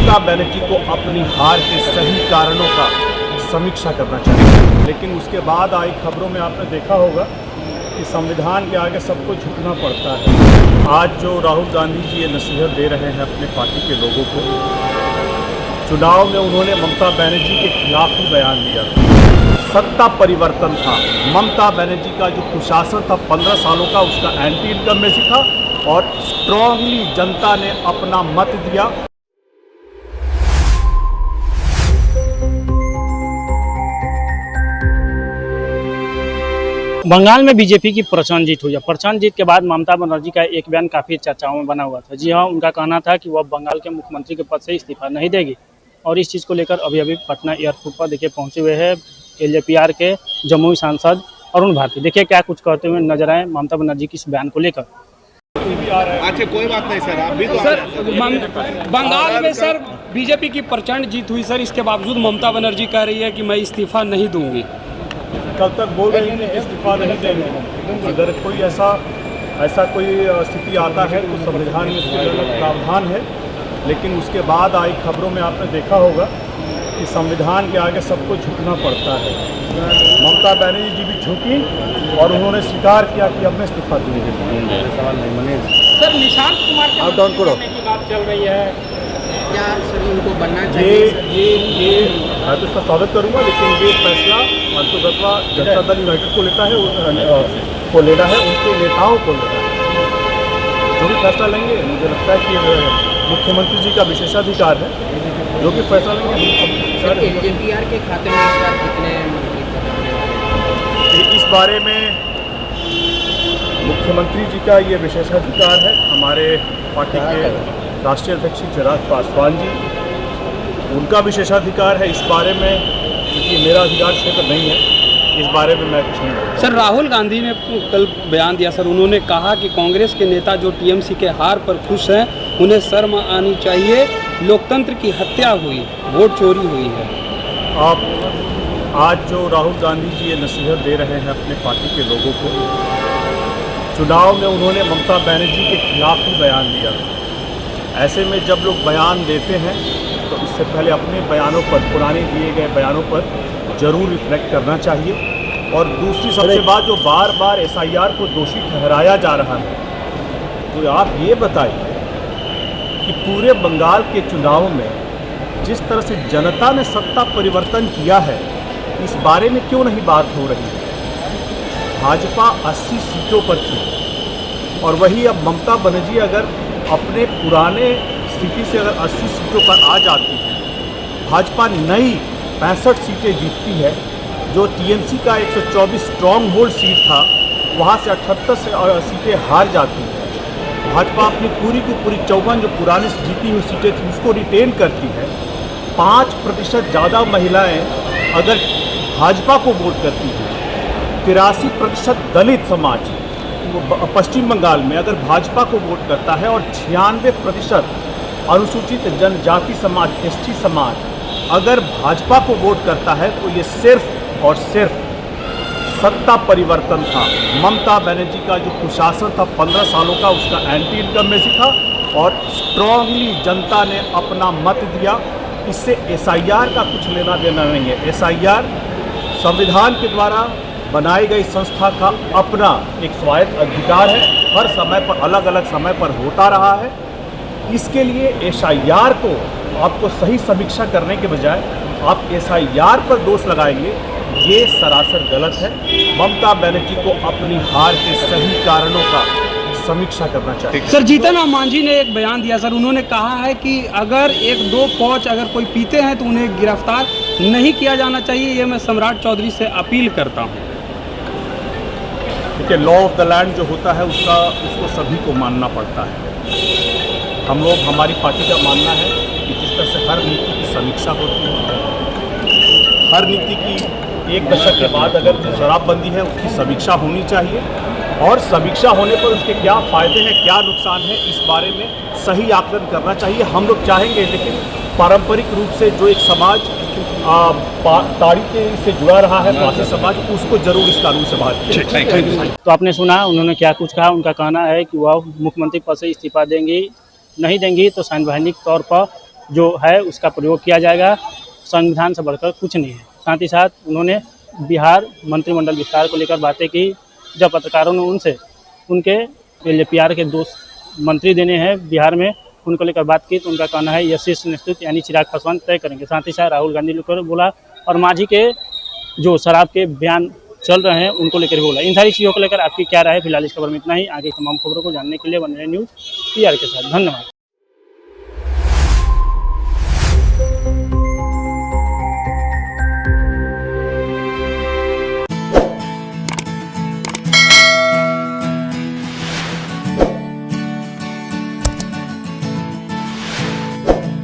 ममता बनर्जी को अपनी हार के सही कारणों का समीक्षा करना चाहिए। लेकिन उसके बाद आई खबरों में आपने देखा होगा कि संविधान के आगे सबको झुकना पड़ता है। आज जो राहुल गांधी जी ये नसीहत दे रहे हैं अपने पार्टी के लोगों को, चुनाव में उन्होंने ममता बनर्जी के खिलाफ ही बयान दिया था। सत्ता परिवर्तन था। ममता बनर्जी का जो कुशासन था 15 सालों का, उसका एंटी इनकम्बेंसी था और स्ट्रांगली जनता ने अपना मत दिया। बंगाल में बीजेपी की प्रचंड जीत हुई है। प्रचंड जीत के बाद ममता बनर्जी का एक बयान काफ़ी चर्चाओं में बना हुआ था। जी हाँ, उनका कहना था कि वह बंगाल के मुख्यमंत्री के पद से इस्तीफा नहीं देगी और इस चीज़ को लेकर अभी पटना एयरपोर्ट पर देखिए पहुंचे हुए हैं एलजेपीआर के जमुई सांसद अरुण भारती। देखिए क्या कुछ कहते हुए नजर आए ममता बनर्जी की इस बयान को लेकर। अच्छा, कोई बात नहीं सर, आप भी तो सर बंगाल में सर बीजेपी की प्रचंड जीत हुई सर, इसके बावजूद ममता बनर्जी कह रही है कि मैं इस्तीफा नहीं दूंगी। कल तक बोल रही थी कि इस्तीफा नहीं देंगे। अगर कोई ऐसा कोई स्थिति आता है तो संविधान में इसके लिए प्रावधान है। लेकिन उसके बाद आई खबरों में आपने देखा होगा कि संविधान के आगे सबको झुकना पड़ता है। ममता बनर्जी जी भी झुकी और उन्होंने स्वीकार किया कि अब मैं इस्तीफा दूंगी। सवाल नहीं मनीष सर, निशांत कुमार आप डाउन करो की बात चल रही है, क्या सर उनको बनना ये चाहिए? मैं तो इसका स्वागत करूंगा, लेकिन ये फैसला अंतर्गतवा जनता दल यूनाइटेड को लेता है, को लेना है, उनके नेताओं को लेना है। जो भी फैसला लेंगे, मुझे लगता है कि मुख्यमंत्री जी का विशेषाधिकार है, जो भी फैसला लेंगे। एलजेपीआर के खाते में इस बार कितने इस बारे में मुख्यमंत्री जी का ये विशेषाधिकार है। हमारे पार्टी के राष्ट्रीय अध्यक्ष चिराग पासवान जी, उनका विशेषाधिकार है इस बारे में, क्योंकि मेरा अधिकार क्षेत्र नहीं है। इस बारे में मैं कुछ नहीं बोलूँगा। सर, राहुल गांधी ने कल बयान दिया सर, उन्होंने कहा कि कांग्रेस के नेता जो टीएमसी के हार पर खुश हैं, उन्हें शर्म आनी चाहिए। लोकतंत्र की हत्या हुई, वोट चोरी हुई है। आप आज जो राहुल गांधी जी ये नसीहत दे रहे हैं अपने पार्टी के लोगों को, चुनाव में उन्होंने ममता बनर्जी के खिलाफ ही बयान दिया था। ऐसे में जब लोग बयान देते हैं तो इससे पहले अपने बयानों पर, पुराने दिए गए बयानों पर ज़रूर रिफ्लेक्ट करना चाहिए। और दूसरी सबसे बात, जो बार बार एसआईआर को दोषी ठहराया जा रहा है, तो आप ये बताइए कि पूरे बंगाल के चुनाव में जिस तरह से जनता ने सत्ता परिवर्तन किया है, इस बारे में क्यों नहीं बात हो रही है? भाजपा 80 सीटों पर थी और वही अब ममता बनर्जी अगर अपने पुराने स्थिति से अगर 80 सीटों पर आ जाती है, भाजपा नई 65 सीटें जीतती है। जो टीएमसी का 124 स्ट्रॉन्ग होल्ड सीट था, वहाँ से 78 सीटें हार जाती है। भाजपा अपनी पूरी की पूरी 54 जो पुरानी जीती हुई सीटें थी उसको रिटेन करती है। 5% ज़्यादा महिलाएं अगर भाजपा को वोट करती हैं, 83% दलित समाज पश्चिम बंगाल में अगर भाजपा को वोट करता है और 96% अनुसूचित जनजाति समाज, एसटी समाज अगर भाजपा को वोट करता है, तो ये सिर्फ और सिर्फ सत्ता परिवर्तन था। ममता बनर्जी का जो कुशासन था 15 सालों का, उसका एंटी इनकम्बेंसी था और स्ट्रांगली जनता ने अपना मत दिया। इससे एसआईआर का कुछ लेना देना नहीं है। एसआईआर संविधान के द्वारा बनाई गई संस्था का अपना एक स्वायत्त अधिकार है, हर समय पर अलग अलग समय पर होता रहा है। इसके लिए एसआईआर को आपको सही समीक्षा करने के बजाय आप एसआईआर पर दोष लगाएंगे, ये सरासर गलत है। ममता बनर्जी को अपनी हार के सही कारणों का समीक्षा करना चाहिए। सर, जीतन राम मांझी ने एक बयान दिया सर, उन्होंने कहा है कि अगर 1-2 पौच अगर कोई पीते हैं तो उन्हें गिरफ्तार नहीं किया जाना चाहिए। ये मैं सम्राट चौधरी से अपील करता हूँ। देखिए, लॉ ऑफ द लैंड जो होता है उसको सभी को मानना पड़ता है। हम लोग, हमारी पार्टी का मानना है कि जिस तरह से हर नीति की समीक्षा होती है, हर नीति की 1 दशक के बाद अगर शराबबंदी है उसकी समीक्षा होनी चाहिए और समीक्षा होने पर उसके क्या फ़ायदे हैं, क्या नुकसान है, इस बारे में सही आकलन करना चाहिए। हम लोग चाहेंगे, लेकिन पारंपरिक रूप से जो एक समाज तारीख से जुड़ा रहा है, पारसी समाज, उसको जरूर इस कानून से बाहर। तो आपने सुना उन्होंने क्या कुछ कहा। उनका कहना है कि वह मुख्यमंत्री पद से इस्तीफा देंगी, नहीं देंगी तो संवैधानिक तौर पर जो है उसका प्रयोग किया जाएगा। संविधान से बढ़कर कुछ नहीं है। साथ ही साथ उन्होंने बिहार मंत्रिमंडल विस्तार को लेकर बातें की। जब पत्रकारों ने उनसे उनके LPR के 2 मंत्री देने हैं बिहार में, उनको लेकर बात की तो उनका कहना है यह शीर्ष नेतृत्व यानी चिराग पासवान तय करेंगे। साथ ही साथ राहुल गांधी लेकर बोला और मांझी के जो शराब के बयान चल रहे हैं उनको लेकर बोला। इन सारी चीज़ों को लेकर आपकी क्या राय है? फिलहाल इस खबर में इतना ही। आगे तमाम खबरों को जानने के लिए बने रहिए न्यूज़ PR के साथ। धन्यवाद।